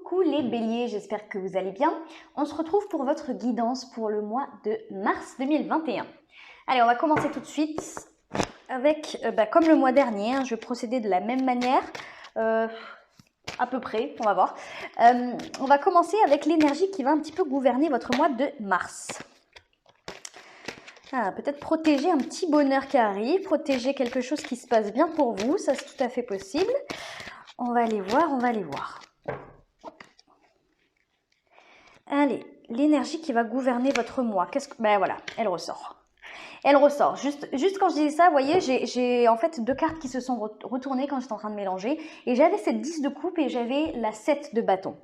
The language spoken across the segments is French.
Coucou les béliers, j'espère que vous allez bien. On se retrouve pour votre guidance pour le mois de mars 2021. Allez, on va commencer tout de suite avec, comme le mois dernier, je vais procéder de la même manière, à peu près, on va voir. On va commencer avec l'énergie qui va un petit peu gouverner votre mois de mars. Peut-être protéger un petit bonheur qui arrive, protéger quelque chose qui se passe bien pour vous, ça c'est tout à fait possible. On va aller voir, Allez, l'énergie qui va gouverner votre mois, ben voilà, elle ressort. Elle ressort. Juste quand je dis ça, vous voyez, j'ai en fait deux cartes qui se sont retournées quand j'étais en train de mélanger. Et j'avais cette 10 de coupe et j'avais la 7 de bâton.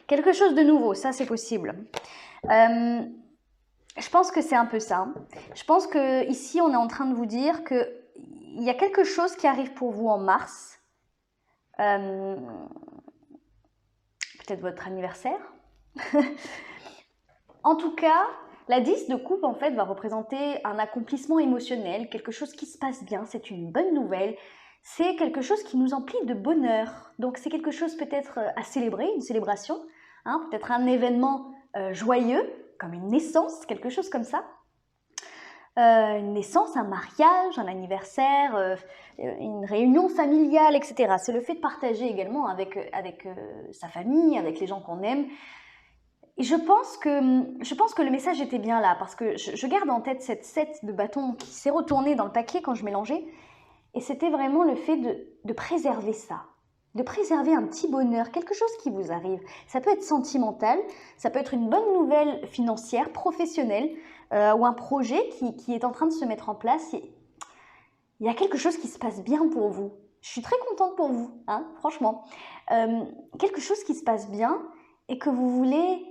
Quelque chose de nouveau, ça c'est possible. Je pense que c'est un peu ça. Je pense que ici on est en train de vous dire que il y a quelque chose qui arrive pour vous en mars. Peut-être votre anniversaire. En tout cas, la 10 de coupe en fait va représenter un accomplissement émotionnel, quelque chose qui se passe bien, c'est une bonne nouvelle, c'est quelque chose qui nous emplit de bonheur. Donc c'est quelque chose peut-être à célébrer, une célébration, peut-être un événement joyeux, comme une naissance, quelque chose comme ça. Une naissance, un mariage, un anniversaire, une réunion familiale, etc. C'est le fait de partager également avec sa famille, avec les gens qu'on aime. Et je pense que le message était bien là, parce que je garde en tête cette 7 de bâton qui s'est retournée dans le paquet quand je mélangeais, et c'était vraiment le fait de préserver ça, de préserver un petit bonheur, quelque chose qui vous arrive. Ça peut être sentimental, ça peut être une bonne nouvelle financière, professionnelle, ou un projet qui est en train de se mettre en place. Il y a quelque chose qui se passe bien pour vous. Je suis très contente pour vous, franchement. Quelque chose qui se passe bien et que vous voulez...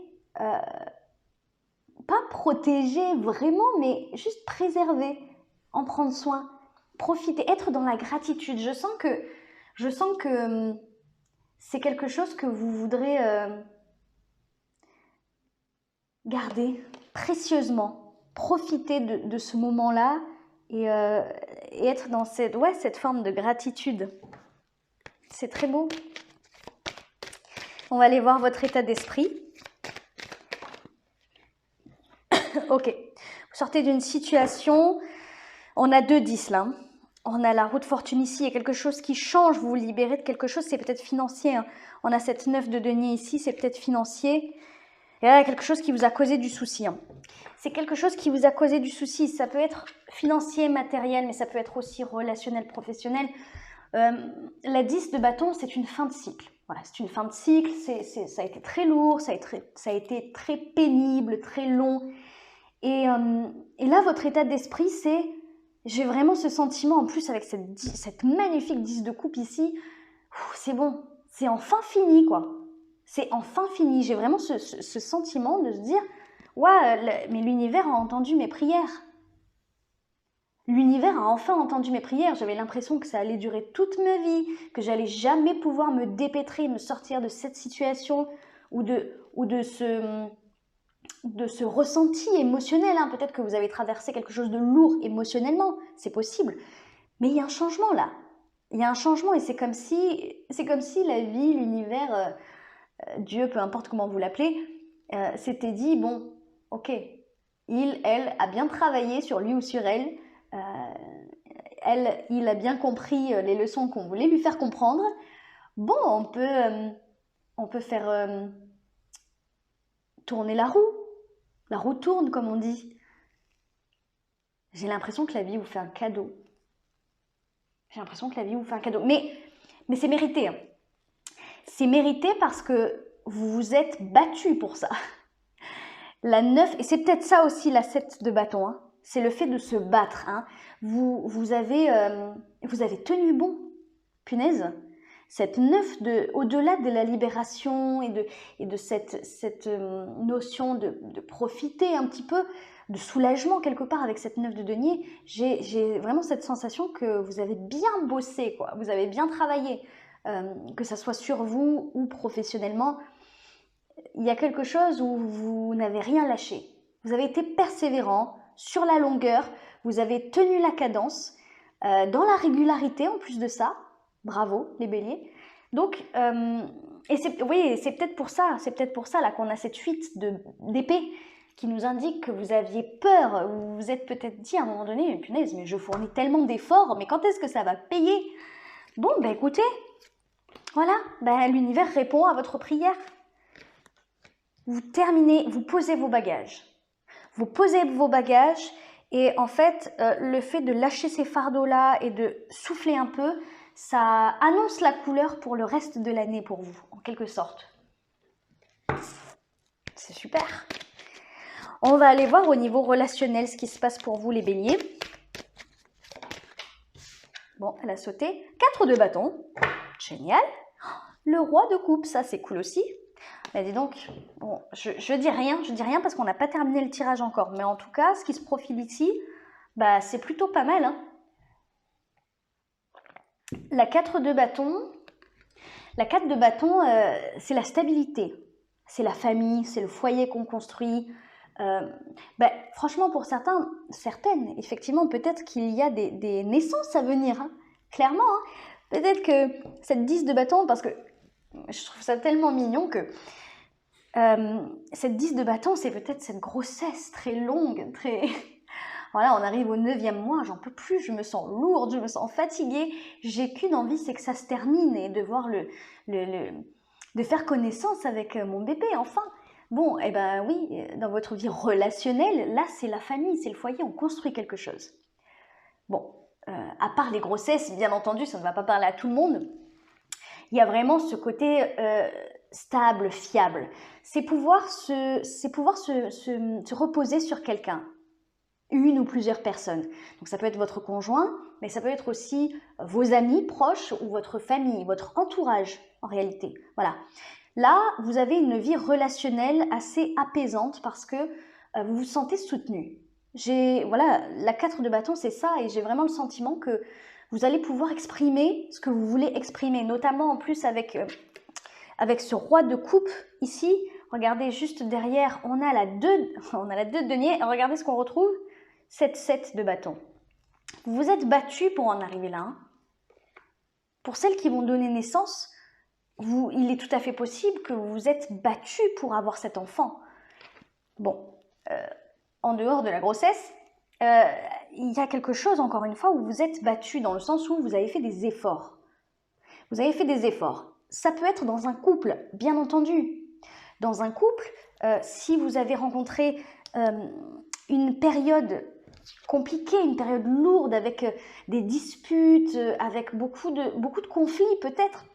pas protéger vraiment, mais juste préserver, en prendre soin, profiter, être dans la gratitude. Je sens que c'est quelque chose que vous voudrez garder précieusement, profiter de ce moment-là et être dans cette forme de gratitude. C'est très beau. On va aller voir votre état d'esprit. Ok, vous sortez d'une situation, on a 2 10 là, on a la roue de fortune ici, il y a quelque chose qui change, vous vous libérez de quelque chose, c'est peut-être financier, on a cette 9 de denier ici, c'est peut-être financier, et là il y a quelque chose qui vous a causé du souci. C'est quelque chose qui vous a causé du souci, ça peut être financier, matériel, mais ça peut être aussi relationnel, professionnel. La 10 de bâton, c'est une fin de cycle. Voilà, c'est une fin de cycle, ça a été très lourd, ça a été très pénible, très long. Et là, votre état d'esprit, c'est... J'ai vraiment ce sentiment, en plus avec cette magnifique 10 de coupe ici, c'est bon, c'est enfin fini, quoi. C'est enfin fini. J'ai vraiment ce sentiment de se dire, ouais, mais l'univers a entendu mes prières. L'univers a enfin entendu mes prières. J'avais l'impression que ça allait durer toute ma vie, que j'allais jamais pouvoir me dépêtrer, me sortir de cette situation ou de ce ressenti émotionnel. Peut-être que vous avez traversé quelque chose de lourd émotionnellement, c'est possible. Mais il y a un changement là. Il y a un changement et c'est comme si la vie, l'univers, Dieu, peu importe comment vous l'appelez, s'était dit, bon, ok, elle a bien travaillé sur lui ou sur elle, il a bien compris les leçons qu'on voulait lui faire comprendre. Bon, on peut faire tourner la roue. La roue tourne, comme on dit. J'ai l'impression que la vie vous fait un cadeau. J'ai l'impression que la vie vous fait un cadeau. Mais c'est mérité. C'est mérité parce que vous vous êtes battu pour ça. La 9, et c'est peut-être ça aussi la 7 de bâton. C'est le fait de se battre. Vous avez tenu bon. Punaise. Cette 9, au-delà de la libération et de cette notion de profiter un petit peu, de soulagement quelque part avec cette 9 de denier, j'ai vraiment cette sensation que vous avez bien bossé, quoi. Vous avez bien travaillé, que ça soit sur vous ou professionnellement. Il y a quelque chose où vous n'avez rien lâché. Vous avez été persévérant sur la longueur, vous avez tenu la cadence, dans la régularité en plus de ça. Bravo les béliers. Donc Et oui, c'est peut-être pour ça là qu'on a cette fuite d'épée qui nous indique que vous aviez peur, vous vous êtes peut-être dit à un moment donné, punaise, mais je fournis tellement d'efforts, mais quand est-ce que ça va payer? Bon, ben écoutez, voilà, ben, l'univers répond à votre prière. Vous terminez, vous posez vos bagages. Vous posez vos bagages et en fait, le fait de lâcher ces fardeaux-là et de souffler un peu, ça annonce la couleur pour le reste de l'année pour vous, en quelque sorte. C'est super. On va aller voir au niveau relationnel ce qui se passe pour vous les béliers. Bon, elle a sauté. 4 de bâton. Génial. Le roi de coupe, ça c'est cool aussi. Mais dis donc, bon, je dis rien parce qu'on n'a pas terminé le tirage encore. Mais en tout cas, ce qui se profile ici, bah, c'est plutôt pas mal. Hein. La 4 de bâton, c'est la stabilité. C'est la famille, c'est le foyer qu'on construit. Ben, franchement, pour certaines, effectivement, peut-être qu'il y a des naissances à venir. Hein. Clairement, hein. Peut-être que cette 10 de bâton, parce que je trouve ça tellement mignon que cette 10 de bâton, c'est peut-être cette grossesse très longue, très... Voilà, on arrive au 9e mois, j'en peux plus, je me sens lourde, je me sens fatiguée. J'ai qu'une envie, c'est que ça se termine et de voir de faire connaissance avec mon bébé, enfin. Bon, eh ben oui, dans votre vie relationnelle, là, c'est la famille, c'est le foyer, on construit quelque chose. Bon, à part les grossesses, bien entendu, ça ne va pas parler à tout le monde. Il y a vraiment ce côté stable, fiable. C'est pouvoir se reposer sur quelqu'un. Une ou plusieurs personnes. Donc ça peut être votre conjoint, mais ça peut être aussi vos amis proches ou votre famille, votre entourage en réalité. Voilà. Là, vous avez une vie relationnelle assez apaisante parce que vous vous sentez soutenu. Voilà, la 4 de bâton, c'est ça, et j'ai vraiment le sentiment que vous allez pouvoir exprimer ce que vous voulez exprimer, notamment en plus avec ce roi de coupe ici. Regardez, juste derrière, on a la 2 de denier, et regardez ce qu'on retrouve. Cette 7 de bâton. Vous vous êtes battu pour en arriver là. Hein. Pour celles qui vont donner naissance, il est tout à fait possible que vous vous êtes battu pour avoir cet enfant. Bon, en dehors de la grossesse, il y a quelque chose, encore une fois, où vous êtes battu dans le sens où vous avez fait des efforts. Vous avez fait des efforts. Ça peut être dans un couple, bien entendu. Dans un couple, si vous avez rencontré une période compliquée, une période lourde avec des disputes, avec beaucoup de conflits peut-être,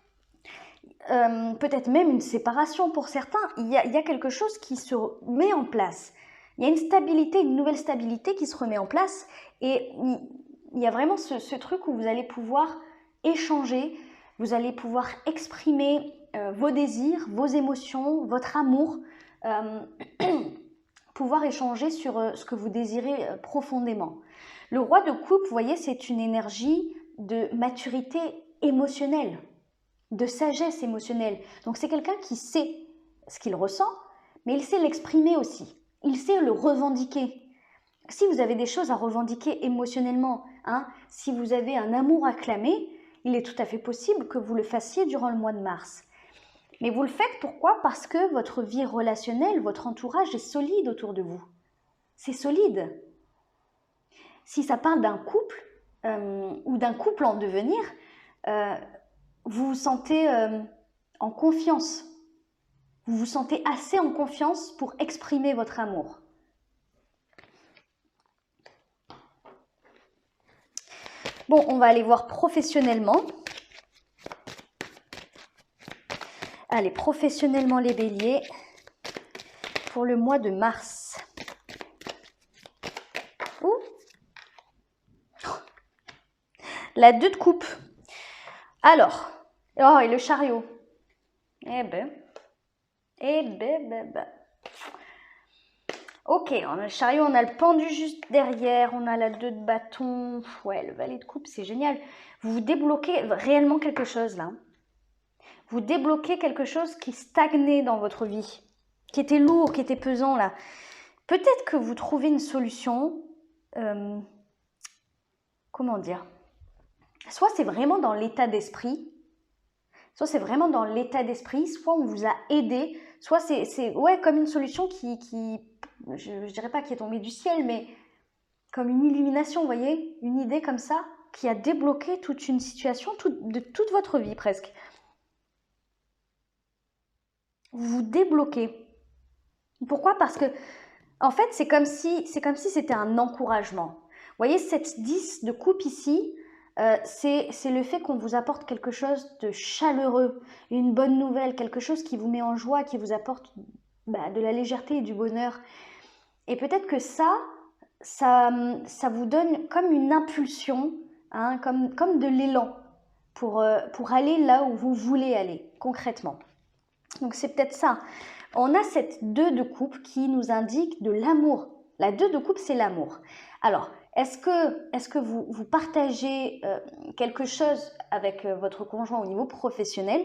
peut-être même une séparation pour certains, il y a quelque chose qui se met en place. Il y a une stabilité, une nouvelle stabilité qui se remet en place et il y a vraiment ce truc où vous allez pouvoir échanger, vous allez pouvoir exprimer vos désirs, vos émotions, votre amour, pouvoir échanger sur ce que vous désirez profondément. Le roi de coupe, vous voyez, c'est une énergie de maturité émotionnelle, de sagesse émotionnelle. Donc c'est quelqu'un qui sait ce qu'il ressent, mais il sait l'exprimer aussi. Il sait le revendiquer. Si vous avez des choses à revendiquer émotionnellement, hein, si vous avez un amour à clamer, il est tout à fait possible que vous le fassiez durant le mois de mars. Mais vous le faites pourquoi? Parce que votre vie relationnelle, votre entourage est solide autour de vous. C'est solide. Si ça parle d'un couple ou d'un couple en devenir, vous vous sentez en confiance. Vous vous sentez assez en confiance pour exprimer votre amour. Bon, on va aller voir professionnellement. Allez, professionnellement les béliers, pour le mois de mars. Ouh. La 2 de coupe. Alors, oh, et le chariot. Eh ben. Ok, on a le chariot, on a le pendu juste derrière, on a la 2 de bâton. Ouais, le valet de coupe, c'est génial. Vous débloquez réellement quelque chose là. Vous débloquez quelque chose qui stagnait dans votre vie, qui était lourd, qui était pesant là. Peut-être que vous trouvez une solution, comment dire, soit c'est vraiment dans l'état d'esprit, Soit c'est vraiment dans l'état d'esprit, soit on vous a aidé, soit c'est ouais, comme une solution je dirais pas qui est tombée du ciel, mais comme une illumination, vous voyez, une idée comme ça, qui a débloqué toute une situation de toute votre vie presque. Vous vous débloquez. Pourquoi? Parce que, en fait, c'est comme si c'était un encouragement. Vous voyez, cette 10 de coupe ici, c'est le fait qu'on vous apporte quelque chose de chaleureux, une bonne nouvelle, quelque chose qui vous met en joie, qui vous apporte de la légèreté et du bonheur. Et peut-être que ça vous donne comme une impulsion, hein, comme de l'élan pour aller là où vous voulez aller, concrètement. Donc c'est peut-être ça. On a cette 2 de coupe qui nous indique de l'amour. La 2 de coupe, c'est l'amour. Alors, est-ce que vous partagez quelque chose avec votre conjoint au niveau professionnel?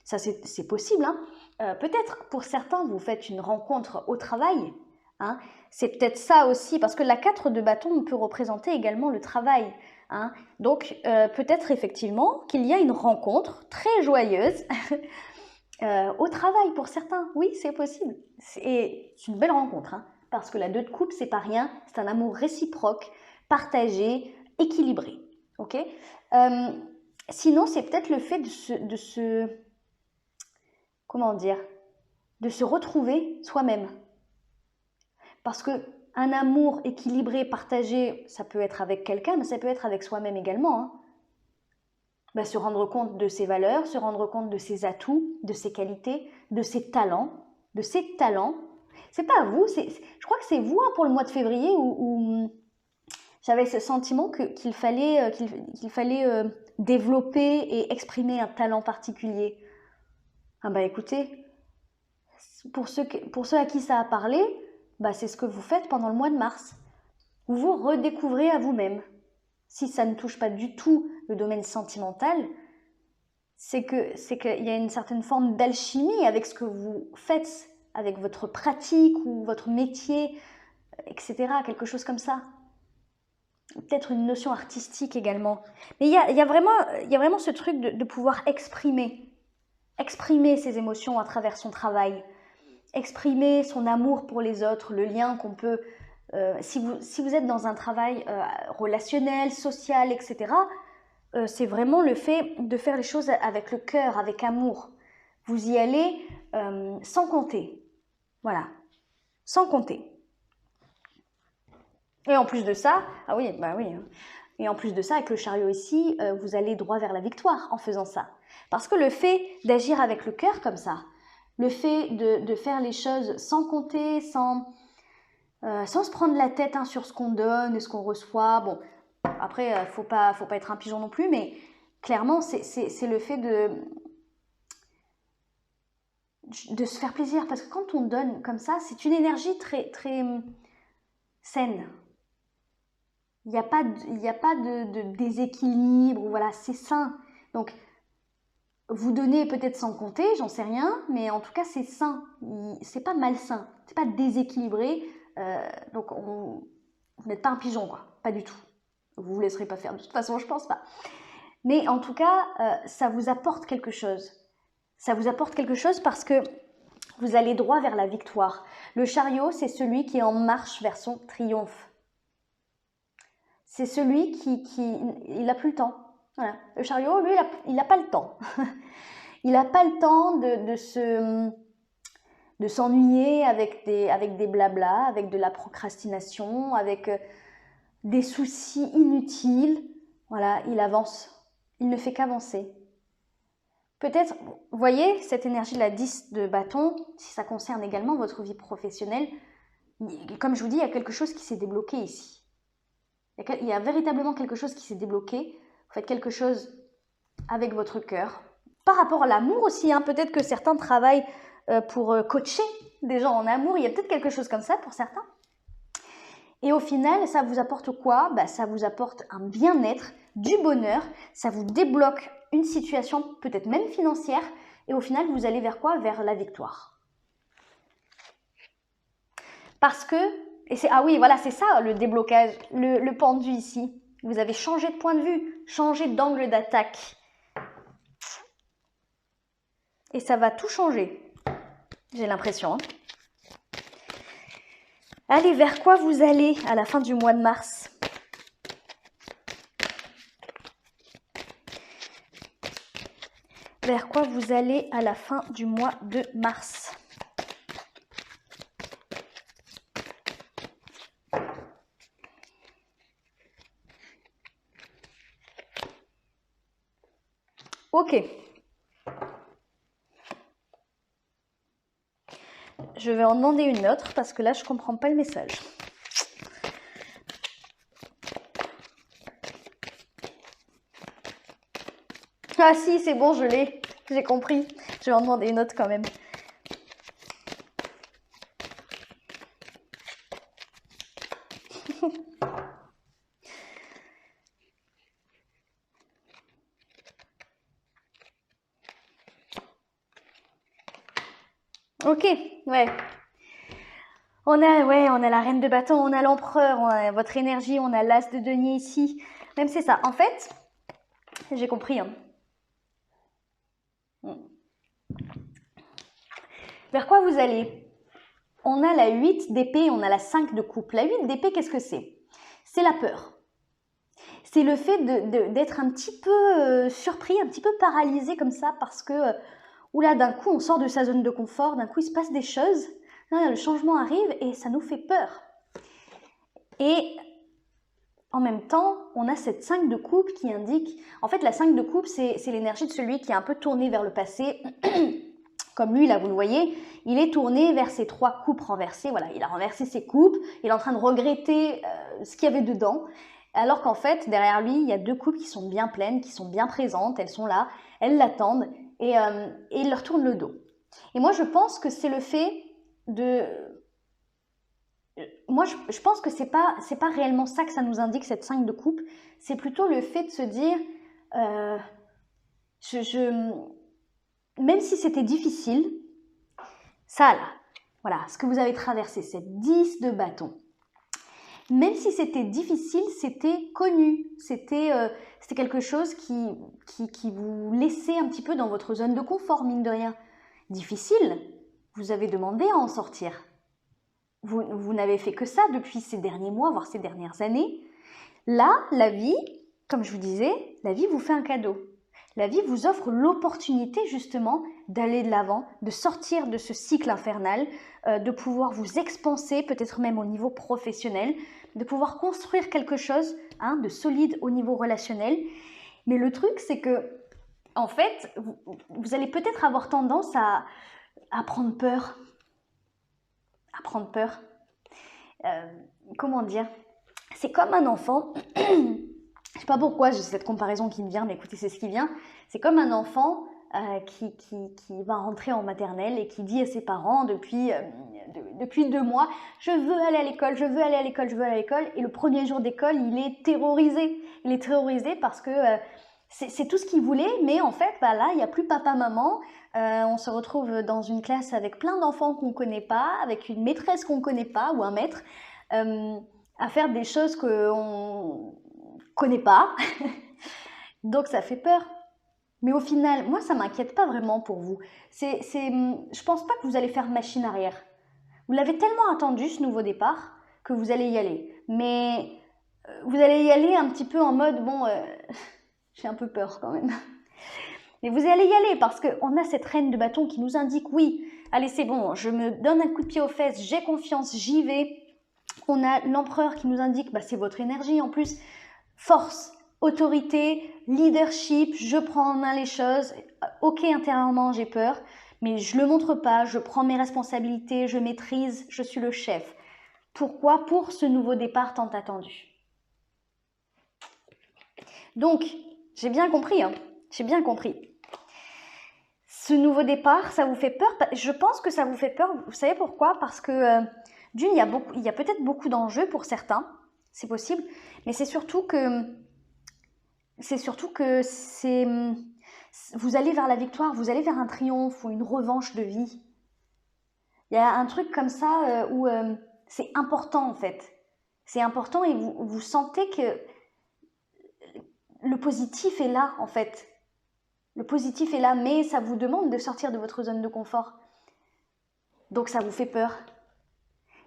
Ça, c'est possible. Hein. Peut-être pour certains, vous faites une rencontre au travail. Hein. C'est peut-être ça aussi, parce que la 4 de bâton peut représenter également le travail. Hein. Donc, peut-être effectivement qu'il y a une rencontre très joyeuse au travail pour certains. Oui, c'est possible. C'est une belle rencontre, hein, parce que la 2 de coupe, c'est pas rien. C'est un amour réciproque, partagé, équilibré. Ok. Sinon, c'est peut-être le fait comment dire, de se retrouver soi-même. Parce que un amour équilibré, partagé, ça peut être avec quelqu'un, mais ça peut être avec soi-même également. Hein. Se rendre compte de ses valeurs, se rendre compte de ses atouts, de ses qualités, de ses talents. C'est pas vous, je crois que c'est vous hein, pour le mois de février où j'avais ce sentiment qu'il fallait développer et exprimer un talent particulier. Ah écoutez, pour ceux à qui ça a parlé, c'est ce que vous faites pendant le mois de mars. Vous vous redécouvrez à vous-même. Si ça ne touche pas du tout le domaine sentimental, c'est qu'il y a une certaine forme d'alchimie avec ce que vous faites, avec votre pratique ou votre métier, etc. Quelque chose comme ça. Peut-être une notion artistique également. Mais il y a vraiment ce truc de pouvoir exprimer ses émotions à travers son travail, exprimer son amour pour les autres, le lien qu'on peut... si vous êtes dans un travail relationnel, social, etc., c'est vraiment le fait de faire les choses avec le cœur, avec amour. Vous y allez sans compter. Voilà, sans compter. Et en plus de ça, et en plus de ça, avec le chariot ici, vous allez droit vers la victoire en faisant ça. Parce que le fait d'agir avec le cœur comme ça, le fait de faire les choses sans compter, sans se prendre la tête hein, sur ce qu'on donne et ce qu'on reçoit. Bon, après, faut pas être un pigeon non plus, mais clairement, c'est le fait de se faire plaisir. Parce que quand on donne comme ça, c'est une énergie très, très saine. Il n'y a pas de déséquilibre, voilà, c'est sain. Donc, vous donnez peut-être sans compter, j'en sais rien, mais en tout cas, c'est sain. C'est pas malsain, c'est pas déséquilibré. Donc, vous n'êtes pas un pigeon, quoi. Pas du tout. Vous vous laisserez pas faire, de toute façon, je pense pas. Mais en tout cas, ça vous apporte quelque chose. Ça vous apporte quelque chose parce que vous allez droit vers la victoire. Le chariot, c'est celui qui est en marche vers son triomphe. C'est celui qui il n'a plus le temps. Voilà. Le chariot, lui, il n'a pas le temps. Il n'a pas le temps de s'ennuyer avec des blablas, avec de la procrastination, avec des soucis inutiles. Voilà, il avance. Il ne fait qu'avancer. Peut-être, vous voyez, cette énergie de la 10 de bâton, si ça concerne également votre vie professionnelle, comme je vous dis, il y a quelque chose qui s'est débloqué ici. Il y a véritablement quelque chose qui s'est débloqué. Vous faites quelque chose avec votre cœur. Par rapport à l'amour aussi, hein, peut-être que certains travaillent pour coacher des gens en amour. Il y a peut-être quelque chose comme ça pour certains. Et au final, ça vous apporte quoi? Ça vous apporte un bien-être, du bonheur. Ça vous débloque une situation peut-être même financière. Et au final, vous allez vers quoi? Vers la victoire. Parce que... ah oui, voilà, c'est ça le déblocage, le pendu ici. Vous avez changé de point de vue, changé d'angle d'attaque. Et ça va tout changer, j'ai l'impression. Hein. Allez, vers quoi vous allez à la fin du mois de mars? Vers quoi vous allez à la fin du mois de mars? Ok. Je vais en demander une autre parce que là, je comprends pas le message. Ah si, c'est bon, je l'ai. J'ai compris. Je vais en demander une autre quand même. Ok, ouais. On a la reine de bâton, on a l'empereur, on a votre énergie, on a l'as de denier ici. Même c'est ça. En fait, j'ai compris. Hein. Vers quoi vous allez? On a la 8 d'épée, on a la 5 de coupe. La 8 d'épée, qu'est-ce que c'est? C'est la peur. C'est le fait d'être un petit peu surpris, un petit peu paralysé comme ça parce que, oula, d'un coup, on sort de sa zone de confort, d'un coup, il se passe des choses, le changement arrive et ça nous fait peur. Et en même temps, on a cette 5 de coupe qui indique... En fait, la 5 de coupe, c'est l'énergie de celui qui est un peu tourné vers le passé. Comme lui, là, vous le voyez, il est tourné vers ses 3 coupes renversées. Voilà, il a renversé ses coupes, il est en train de regretter ce qu'il y avait dedans. Alors qu'en fait, derrière lui, il y a 2 coupes qui sont bien pleines, qui sont bien présentes, elles sont là, elles l'attendent et il leur tourne le dos. Et moi, je pense que c'est le fait de... Moi, je pense que c'est pas réellement ça que ça nous indique, cette 5 de coupe. C'est plutôt le fait de se dire... même si c'était difficile, ça là, voilà, ce que vous avez traversé, cette 10 de bâton. Même si c'était difficile, c'était connu, c'était quelque chose qui vous laissait un petit peu dans votre zone de confort, mine de rien. Difficile, vous avez demandé à en sortir. Vous n'avez fait que ça depuis ces derniers mois, voire ces dernières années. Là, la vie, comme je vous disais, la vie vous fait un cadeau. La vie vous offre l'opportunité justement d'aller de l'avant, de sortir de ce cycle infernal, de pouvoir vous expanser, peut-être même au niveau professionnel, de pouvoir construire quelque chose de solide au niveau relationnel. Mais le truc, c'est que, en fait, vous allez peut-être avoir tendance à prendre peur. À prendre peur. Comment dire? C'est comme un enfant... Je sais pas pourquoi j'ai cette comparaison qui me vient, mais écoutez, c'est ce qui vient. C'est comme un enfant qui va rentrer en maternelle et qui dit à ses parents depuis 2 mois « Je veux aller à l'école, je veux aller à l'école, je veux aller à l'école ». Et le premier jour d'école, il est terrorisé. Il est terrorisé parce que c'est tout ce qu'il voulait, mais en fait, là, il n'y a plus papa-maman. On se retrouve dans une classe avec plein d'enfants qu'on ne connaît pas, avec une maîtresse qu'on ne connaît pas ou un maître, à faire des choses qu'on connaît pas, donc ça fait peur. Mais au final, moi ça m'inquiète pas vraiment pour vous. Je pense pas que vous allez faire machine arrière. Vous l'avez tellement attendu ce nouveau départ que vous allez y aller. Mais vous allez y aller un petit peu en mode bon, j'ai un peu peur quand même. Mais vous allez y aller parce qu'on a cette reine de bâton qui nous indique oui, allez c'est bon, je me donne un coup de pied aux fesses, j'ai confiance, j'y vais. On a l'empereur qui nous indique, c'est votre énergie en plus. Force, autorité, leadership, je prends en main les choses. Ok, intérieurement, j'ai peur, mais je ne le montre pas, je prends mes responsabilités, je maîtrise, je suis le chef. Pourquoi? Pour ce nouveau départ tant attendu. Donc, j'ai bien compris, j'ai bien compris. Ce nouveau départ, ça vous fait peur? Je pense que ça vous fait peur, vous savez pourquoi? Parce que, d'une, il y a peut-être beaucoup d'enjeux pour certains, c'est possible, mais c'est surtout que vous allez vers la victoire, vous allez vers un triomphe ou une revanche de vie. Il y a un truc comme ça où c'est important en fait. C'est important et vous sentez que le positif est là en fait. Le positif est là, mais ça vous demande de sortir de votre zone de confort. Donc ça vous fait peur.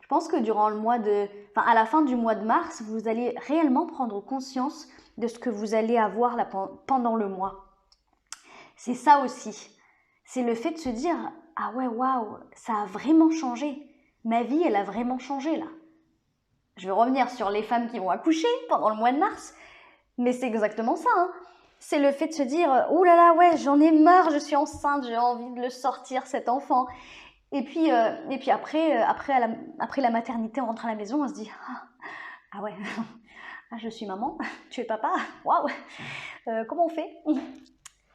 Je pense que durant le mois de... Enfin, à la fin du mois de mars, vous allez réellement prendre conscience de ce que vous allez avoir là pendant le mois. C'est ça aussi. C'est le fait de se dire « Ah ouais, waouh, ça a vraiment changé. Ma vie, elle a vraiment changé là. » Je vais revenir sur les femmes qui vont accoucher pendant le mois de mars. Mais c'est exactement ça, hein. C'est le fait de se dire « Ouh là là, ouais, j'en ai marre, je suis enceinte, j'ai envie de le sortir cet enfant. » Et puis après la maternité, on rentre à la maison, on se dit « Ah ouais, ah, je suis maman, tu es papa, waouh, comment on fait?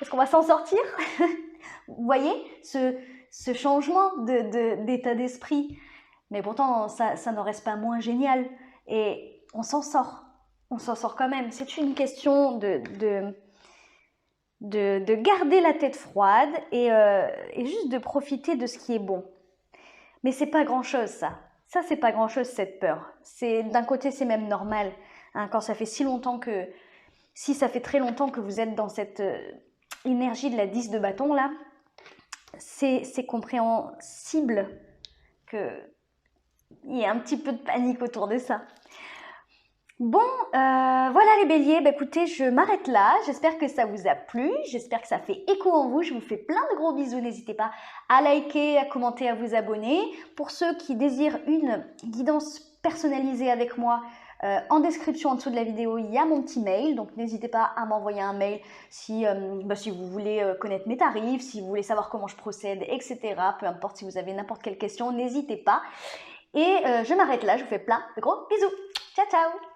Est-ce qu'on va s'en sortir ?» Vous voyez ce changement d'état d'esprit. Mais pourtant, ça n'en reste pas moins génial. Et on s'en sort. On s'en sort quand même. C'est une question de garder la tête froide et juste de profiter de ce qui est bon. Mais c'est pas grand-chose, ça. Ça, c'est pas grand-chose, cette peur. D'un côté, c'est même normal. Hein, quand ça fait si ça fait très longtemps que vous êtes dans cette énergie de la 10 de bâton, là, c'est compréhensible qu'il y ait un petit peu de panique autour de ça. Bon, voilà les béliers, écoutez, je m'arrête là, j'espère que ça vous a plu, j'espère que ça fait écho en vous, je vous fais plein de gros bisous, n'hésitez pas à liker, à commenter, à vous abonner. Pour ceux qui désirent une guidance personnalisée avec moi, en description en dessous de la vidéo, il y a mon petit mail, donc n'hésitez pas à m'envoyer un mail si vous voulez connaître mes tarifs, si vous voulez savoir comment je procède, etc. Peu importe, si vous avez n'importe quelle question, n'hésitez pas. Et je m'arrête là, je vous fais plein de gros bisous. Ciao, ciao!